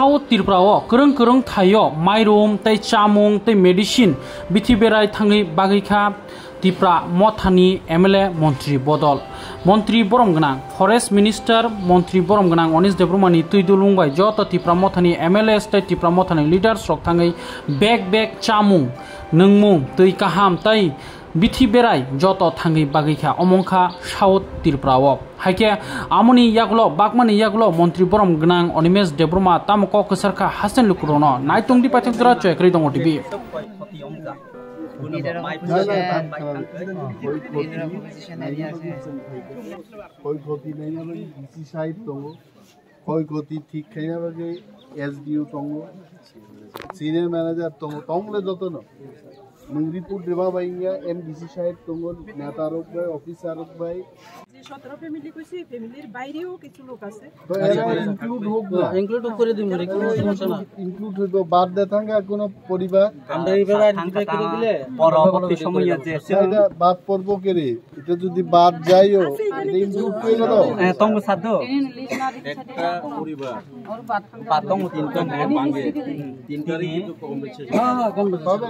South Tripura o kereng thayo mairum tei chamung tei medicine bithi berai thangi bagikha Tripura mothani MLA Montri Bodol Montri Boromgnang Forest Minister Montri Boromgnang Onis Debrumani tuidulung bai joto Tripura mothani MLA tei Tripura mothani leaders rok thangi beg chamung nungmung tei kaham tei bithi berai joto thangi bagikha omongkha South Tripura o haike amoni yaklo bakmani yaklo Montri Boromgnang Onimes Debruma tamko kusarkha Hasan Lukrono naitungdi pathakdra chekri dong TV कोई खोती नहीं है भाई DC side तो कोई खोती ठीक है ना भाई एसडीओ तो सीनियर मैनेजर तो ले दो तो ना मंगरीपुर देवा भाई या एमडीसी साइड तो नेता रोक भाई ऑफिसर रोक भाई 17 ফ্যামিলি কইছি ফ্যামিলির বাইরেও কিছু লোক আছে তো এরা ইনক্লুড হোক না ইনক্লুড করে দিমু রে কোনো সমস্যা না ইনক্লুড হইব বাদ দেতাঙ্গা কোনো পরিবার আমরা এইভাবে আইডেন্টিফাই করে দিলে পরবর্তী সময় যে এটা বাদ পড়ব কে রে এটা যদি বাদ যায়ও এটা ইনক্লুড করে দাও হ্যাঁ তঙ্গ সাধ্য একটা পরিবার বাদ তঙ্গ তিনটা ভাঙে তিনটারই কিন্তু কম বেশি হ্যাঁ কম পাবে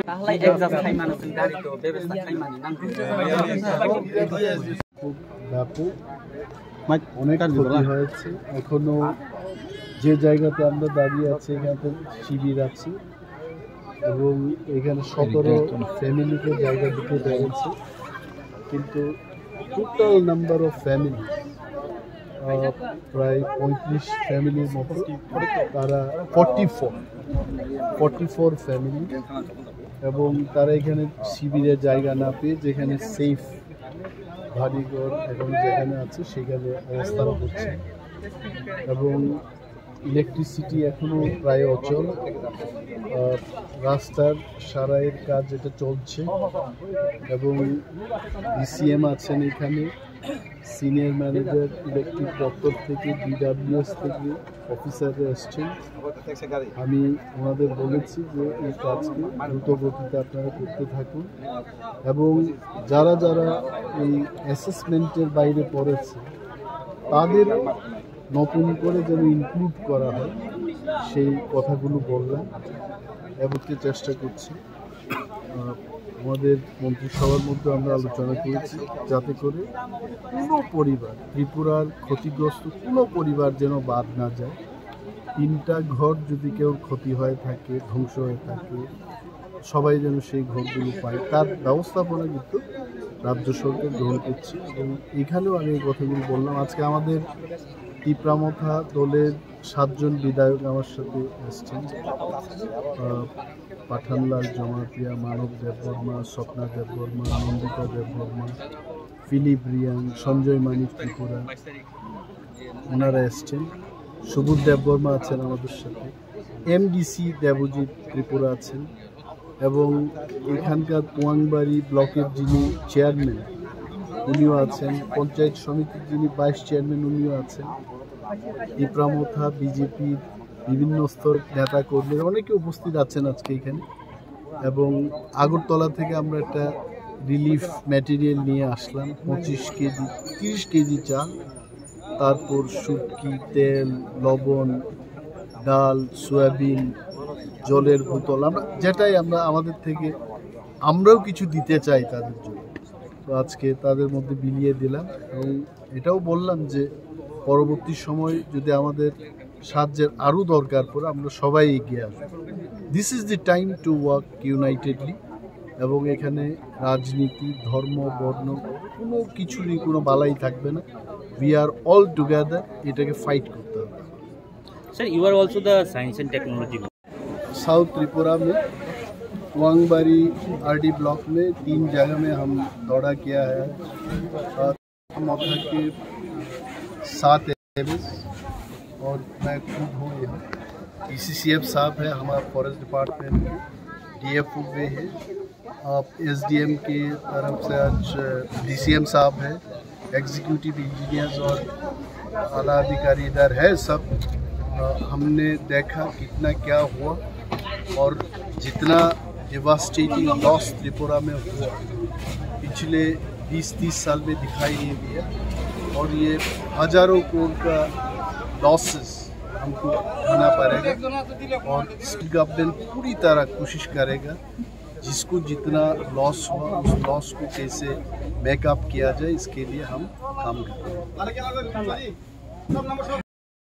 তাহলে এক্সাস্ট খাই মানুষ গাড়ি তো ব্যবস্থা খাই মানে নাংগু ব্যাপক অনেক ক্ষতি হয়েছে এখনো যে জায়গাতে আমরা দাঁড়িয়ে আছি এখানে শিবির আছে এবং এখানে 17 ফ্যামিলিকে জায়গা দিতে পেরেছে কিন্তু টোটাল নাম্বার অফ ফ্যামিলি প্রায় 35 ফ্যামিলির মতো তারা 44 ফ্যামিলি এবং তারা এখানে শিবিরে জায়গা না পেয়ে যেখানে সেফ বাড়িঘর এবং যেখানে আছে সেখানে অবস্থান করছে এবং ইলেকট্রিসিটি এখনও প্রায় অচল রাস্তার সারাইয়ের কাজ এটা চলছে এবং ডিসিএম আছেন এখানে সিনিয়র ম্যানেজার ইলেকট্রিক দপ্তর থেকে ডিডাব্লিউএস থেকে অফিসাররা এসছেন আমি ওনাদের বলেছি যে এই কাজকে দ্রুত গতিতে আপনারা করতে থাকুন এবং যারা এই অ্যাসেসমেন্টের বাইরে পড়েছে তাদের নতুন করে যেন ইনক্লুড করা হয় সেই কথাগুলো বললাম এবং চেষ্টা করছি আমাদের মন্ত্রিসভার মধ্যে আমরা আলোচনা করেছি যাতে করে কোনো পরিবার ত্রিপুরার ক্ষতিগ্রস্ত কোনো পরিবার যেন বাদ না যায় 3টা ঘর যদি কেউ ক্ষতি হয়ে থাকে ধ্বংস হয়ে থাকে সবাই যেন সেই ঘরগুলো পায় তার ব্যবস্থাপনা কিন্তু রাজ্য সরকার গ্রহণ করছে এবং এখানেও আমি এই কথাগুলো বললাম আজকে আমাদের ত্রিপুরামথা দলের 7 জন বিধায়ক আমার সাথে এসছেন পাঠানলাল জমাতিয়া মানব দেববর্মা স্বপ্না দেববর্মা নন্দিতা দেববর্মা ফিলিপ রিয়াং সঞ্জয় মানিক ত্রিপুরা ওনারা এসছেন সুবোধ দেববর্মা আছেন আমাদের সাথে এমডিসি দেবজিৎ ত্রিপুরা আছেন এবং এখানকার পোয়াংবাড়ি ব্লকের যিনি চেয়ারম্যান উনিও আছেন পঞ্চায়েত সমিতির যিনি ভাইস চেয়ারম্যান উনিও আছেন ত্রিপুরামথা বিজেপির বিভিন্ন স্তর নেতা কর্মীরা অনেকে উপস্থিত আছেন আজকে এখানে এবং আগরতলা থেকে আমরা একটা রিলিফ ম্যাটেরিয়াল নিয়ে আসলাম 25 কেজি 30 কেজি চাল তারপর শুটকি তেল লবণ ডাল সয়াবিন জলের বোতল আমরা যেটাই আমরা আমাদের থেকে আমরাও কিছু দিতে চাই তাদের জন্য তো আজকে তাদের মধ্যে বিলিয়ে দিলাম এবং এটাও বললাম যে পরবর্তী সময় যদি আমাদের সাহায্যের আরও দরকার পড়ে আমরা সবাই এগিয়ে আসবো this is the time to work unitedly এবং এখানে রাজনীতি ধর্ম বর্ণ কোনো কিছুরই কোনো বালাই থাকবে না উই আর অল টুগেদার এটাকে ফাইট করতে হবে sir you are also the science and technology south Tripura में वांगबारी आरडी ब्लॉक में 3 जगह में हम दौरा किया है मौका के 7 एमएस और मैं खुद हूँ यहाँ ECCF साहब है हमारा फॉरेस्ट डिपार्टमेंट DFO में है SDM की तरफ से आज DCM साहब है एग्जीक्यूटिव इंजीनियर्स और आला अधिकारी इधर है सब हमने देखा कितना क्या हुआ और जितना डिवास्टेटिंग लॉस त्रिपुरा में हुआ पिछले 20-30 साल में दिखाई नहीं दिया और ये हजारों करोड़ का लॉसेस हमको देना पड़ेगा और गवर्नमेंट पूरी तरह कोशिश करेगा जिसको जितना लॉस हुआ उस लॉस को कैसे मेकअप किया जाए इसके लिए हम काम करेंगे।